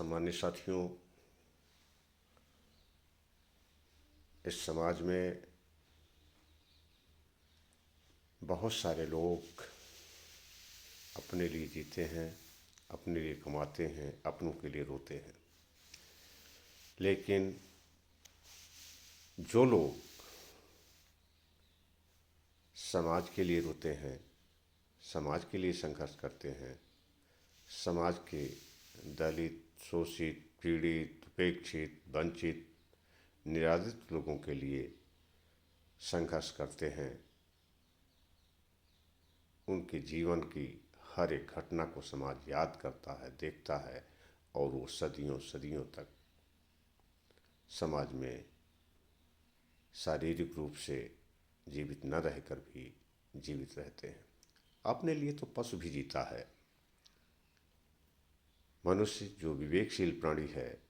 सम्मानित साथियों, इस समाज में बहुत सारे लोग अपने लिए जीते हैं, अपने लिए कमाते हैं, अपनों के लिए रोते हैं। लेकिन जो लोग समाज के लिए रोते हैं, समाज के लिए संघर्ष करते हैं, समाज के दलित, शोषित, पीड़ित, उपेक्षित, वंचित, निराश्रित लोगों के लिए संघर्ष करते हैं, उनके जीवन की हर एक घटना को समाज याद करता है, देखता है और वो सदियों सदियों तक समाज में शारीरिक रूप से जीवित न रहकर भी जीवित रहते हैं। अपने लिए तो पशु भी जीता है। मनुष्य जो विवेकशील प्राणी है,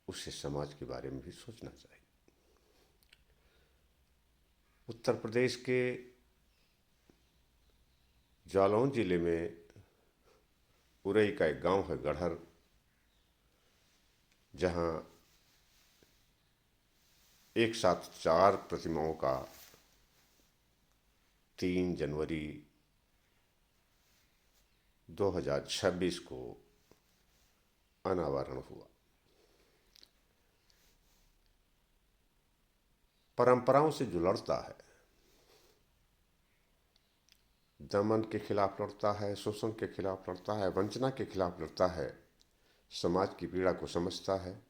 उसे समाज के बारे में भी सोचना चाहिए। उत्तर प्रदेश के जालौन जिले में उरई का एक गांव है गढ़हर, जहां एक साथ 4 प्रतिमाओं का 3 जनवरी 2026 को अनावरण हुआ। परंपराओं से जो लड़ता है, दमन के खिलाफ लड़ता है, शोषण के खिलाफ लड़ता है, वंचना के खिलाफ लड़ता है, समाज की पीड़ा को समझता है,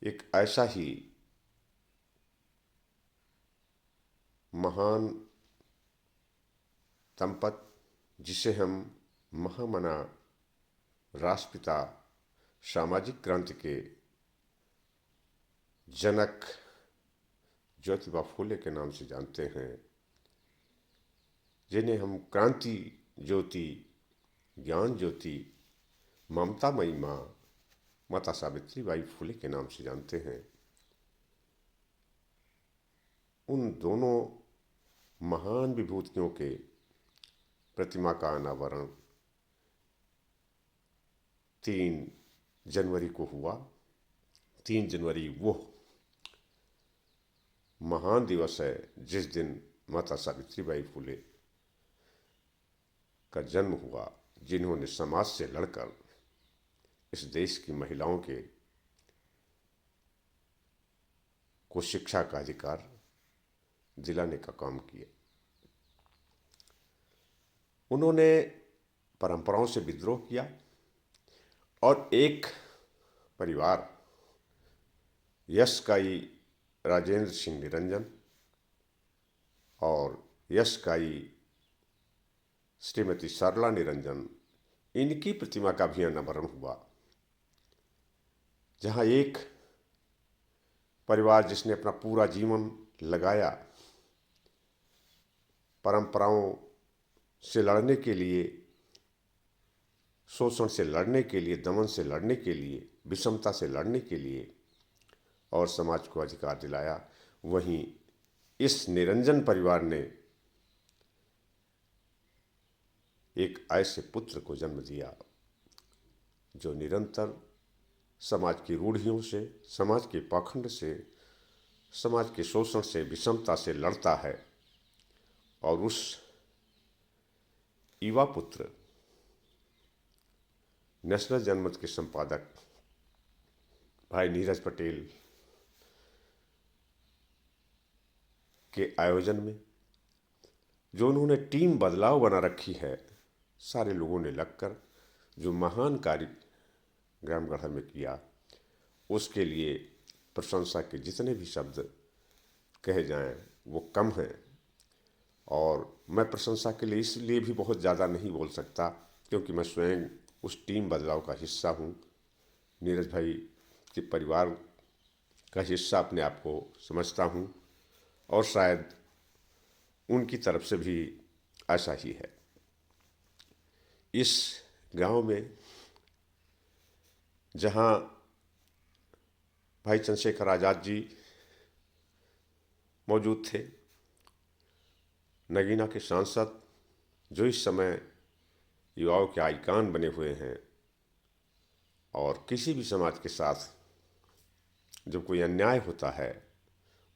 एक ऐसा ही महान दंपत जिसे हम महामना राष्ट्रपिता, सामाजिक क्रांति के जनक ज्योतिबा फूले के नाम से जानते हैं, जिन्हें हम क्रांति ज्योति, ज्ञान ज्योति, ममतामयी माँ माता सावित्रीबाई फूले के नाम से जानते हैं, उन दोनों महान विभूतियों के प्रतिमा का अनावरण 3 जनवरी को हुआ। 3 जनवरी वो महान दिवस है जिस दिन माता सावित्रीबाई फूले का जन्म हुआ, जिन्होंने समाज से लड़कर इस देश की महिलाओं के को शिक्षा का अधिकार दिलाने का काम किया। उन्होंने परंपराओं से विद्रोह किया और एक परिवार, यशकाई राजेंद्र सिंह निरंजन और यशकाई श्रीमती सरला निरंजन, इनकी प्रतिमा का भी अनावरण हुआ, जहां एक परिवार जिसने अपना पूरा जीवन लगाया परंपराओं से लड़ने के लिए, शोषण से लड़ने के लिए, दमन से लड़ने के लिए, विषमता से लड़ने के लिए और समाज को अधिकार दिलाया, वहीं इस निरंजन परिवार ने एक ऐसे पुत्र को जन्म दिया जो निरंतर समाज की रूढ़ियों से, समाज के पाखंड से, समाज के शोषण से, विषमता से लड़ता है। और उस युवा पुत्र, नेशनल जनमत के संपादक भाई नीरज पटेल के आयोजन में जो उन्होंने टीम बदलाव बना रखी है, सारे लोगों ने लगकर जो महान कार्य ग्राम गढ़हर में किया, उसके लिए प्रशंसा के जितने भी शब्द कहे जाएं वो कम हैं। और मैं प्रशंसा के लिए इसलिए भी बहुत ज़्यादा नहीं बोल सकता क्योंकि मैं स्वयं उस टीम बदलाव का हिस्सा हूँ, नीरज भाई के परिवार का हिस्सा अपने आप को समझता हूँ और शायद उनकी तरफ से भी ऐसा ही है। इस गांव में जहां भाई चंद्रशेखर आज़ाद जी मौजूद थे, नगीना के सांसद जो इस समय युवाओं के आइकान बने हुए हैं और किसी भी समाज के साथ जब कोई अन्याय होता है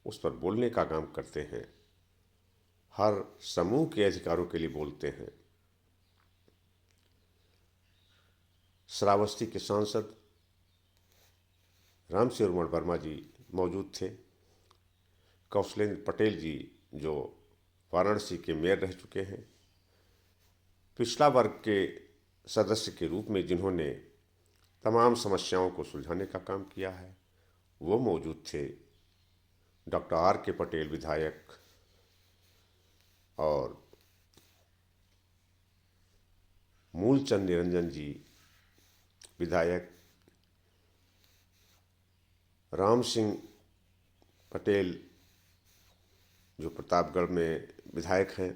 उस पर बोलने का काम करते हैं, हर समूह के अधिकारों के लिए बोलते हैं। श्रावस्ती के सांसद राम सिंह वर्मा जी मौजूद थे। कौशलेंद्र पटेल जी जो वाराणसी के मेयर रह चुके हैं, पिछड़ा वर्ग के सदस्य के रूप में जिन्होंने तमाम समस्याओं को सुलझाने का काम किया है, वो मौजूद थे। डॉक्टर आर के पटेल विधायक और मूलचंद निरंजन जी विधायक, राम सिंह पटेल जो प्रतापगढ़ में विधायक हैं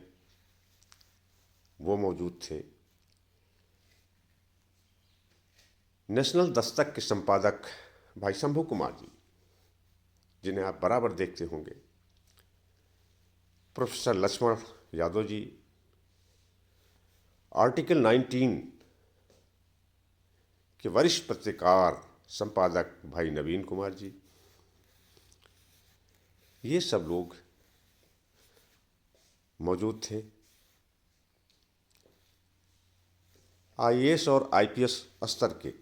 वो मौजूद थे। नेशनल दस्तक के संपादक भाई शंभू कुमार जी, जिन्हें आप बराबर देखते होंगे, प्रोफेसर लक्ष्मण यादव जी, आर्टिकल 19 के वरिष्ठ पत्रकार संपादक भाई नवीन कुमार जी, ये सब लोग मौजूद थे। आईएएस और आईपीएस स्तर के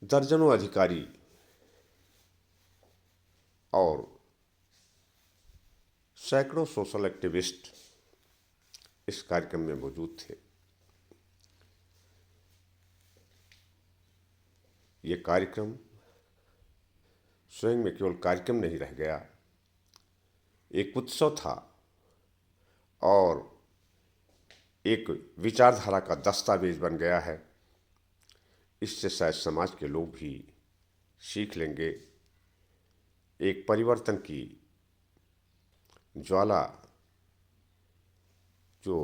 दर्जनों अधिकारी और सैकड़ों सोशल एक्टिविस्ट इस कार्यक्रम में मौजूद थे। ये कार्यक्रम स्वयं में केवल कार्यक्रम नहीं रह गया, एक उत्सव था और एक विचारधारा का दस्तावेज बन गया है। इससे शायद समाज के लोग भी सीख लेंगे। एक परिवर्तन की ज्वाला जो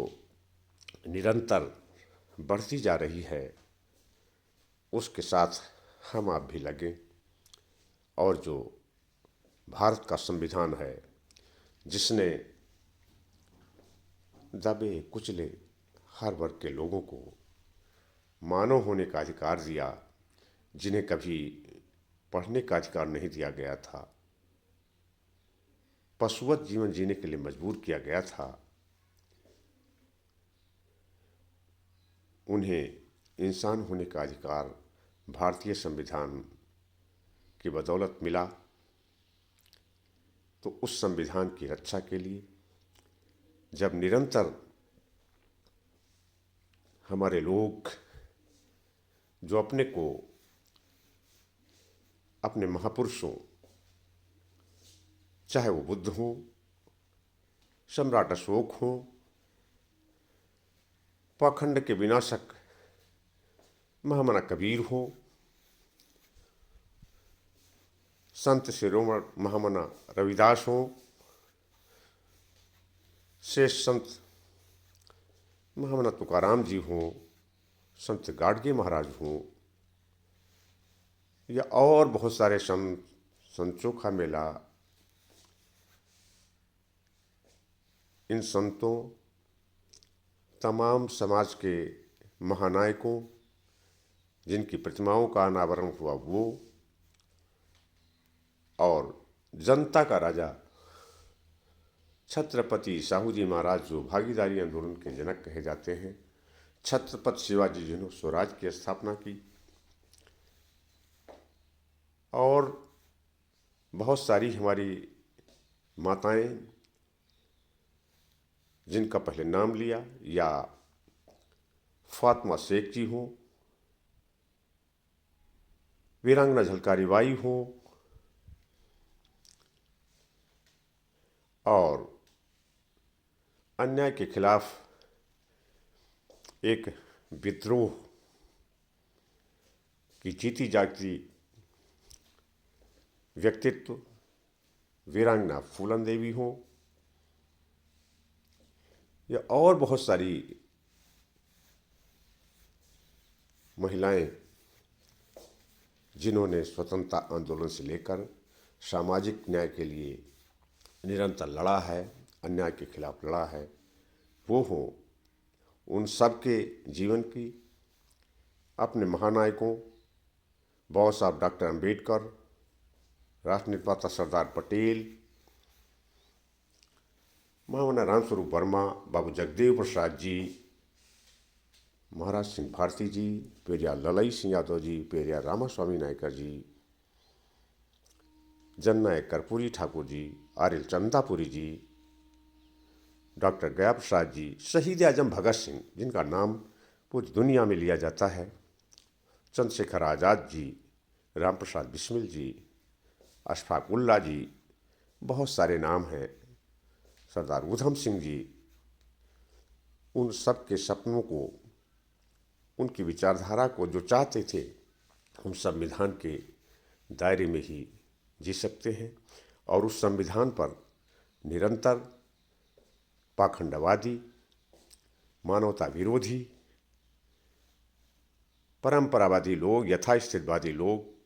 निरंतर बढ़ती जा रही है, उसके साथ हम आप भी लगें और जो भारत का संविधान है, जिसने दबे कुचले हर वर्ग के लोगों को मानव होने का अधिकार दिया, जिन्हें कभी पढ़ने का अधिकार नहीं दिया गया था, पशुवत जीवन जीने के लिए मजबूर किया गया था, उन्हें इंसान होने का अधिकार भारतीय संविधान की बदौलत मिला। तो उस संविधान की रक्षा के लिए जब निरंतर हमारे लोग जो अपने को अपने महापुरुषों, चाहे वो बुद्ध हों, सम्राट अशोक हों, पाखंड के विनाशक महामना कबीर हों, संत शिरोमणि महामना रविदास हों, शेष संत महामना तुकाराम जी हों, संत गाडगे महाराज हों, या और बहुत सारे संत, संत चोखा मेला, इन संतों, तमाम समाज के महानायकों जिनकी प्रतिमाओं का अनावरण हुआ वो, और जनता का राजा छत्रपति साहू जी महाराज जो भागीदारी आंदोलन के जनक कहे जाते हैं, छत्रपति शिवाजी जिन्होंने स्वराज की स्थापना की, और बहुत सारी हमारी माताएं जिनका पहले नाम लिया, या फातिमा शेख जी हों, वीरांगना झलकारी बाई हों, और अन्याय के खिलाफ एक विद्रोह की जीती जागती व्यक्तित्व वीरांगना फूलन देवी हों, या और बहुत सारी महिलाएं जिन्होंने स्वतंत्रता आंदोलन से लेकर सामाजिक न्याय के लिए निरंतर लड़ा है, अन्याय के खिलाफ लड़ा है, वो हों, उन सब के जीवन की, अपने महानायकों बाबा साहब डॉक्टर अम्बेडकर, राष्ट्र निर्माता सरदार पटेल, महामना रामस्वरूप वर्मा, बाबू जगदेव प्रसाद जी, महाराज सिंह भारती जी, पेरियार ललई सिंह यादव जी, पेरियार रामास्वामी नायकर जी, जननायक कर्पूरी ठाकुर जी, आर्यल चंदापुरी जी, डॉक्टर गया प्रसाद जी, शहीद आजम भगत सिंह जिनका नाम पूरी दुनिया में लिया जाता है, चंद्रशेखर आज़ाद जी, राम प्रसाद बिस्मिल जी, अशफाक उल्ला जी, बहुत सारे नाम हैं, सरदार उधम सिंह जी। उन सब के सपनों को, उनकी विचारधारा को जो चाहते थे हम संविधान के दायरे में ही जी सकते हैं, और उस संविधान पर निरंतर पाखंडवादी, मानवता विरोधी, परंपरावादी लोग, यथास्थितिवादी लोग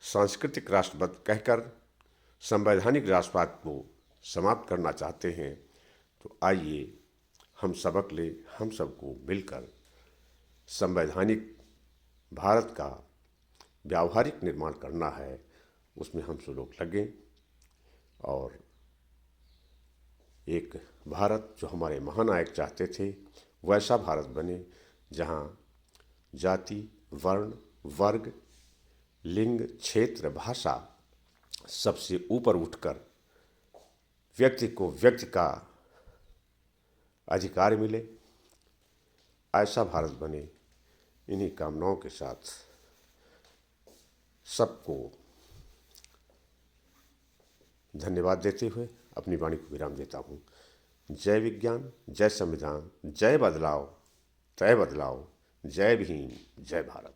सांस्कृतिक राष्ट्रवाद कहकर संवैधानिक राष्ट्रवाद को समाप्त करना चाहते हैं। तो आइए हम सबक लें, हम सबको मिलकर संवैधानिक भारत का व्यावहारिक निर्माण करना है, उसमें हम सब लोग लगें और एक भारत जो हमारे महानायक चाहते थे वैसा भारत बने, जहाँ जाति, वर्ण, वर्ग, लिंग, क्षेत्र, भाषा सबसे ऊपर उठकर व्यक्ति को व्यक्ति का अधिकार मिले, ऐसा भारत बने। इन्हीं कामनाओं के साथ सबको धन्यवाद देते हुए अपनी वाणी को विराम देता हूँ। जय विज्ञान, जय संविधान, जय बदलाव, तय बदलाव, जय भीम, जय भारत।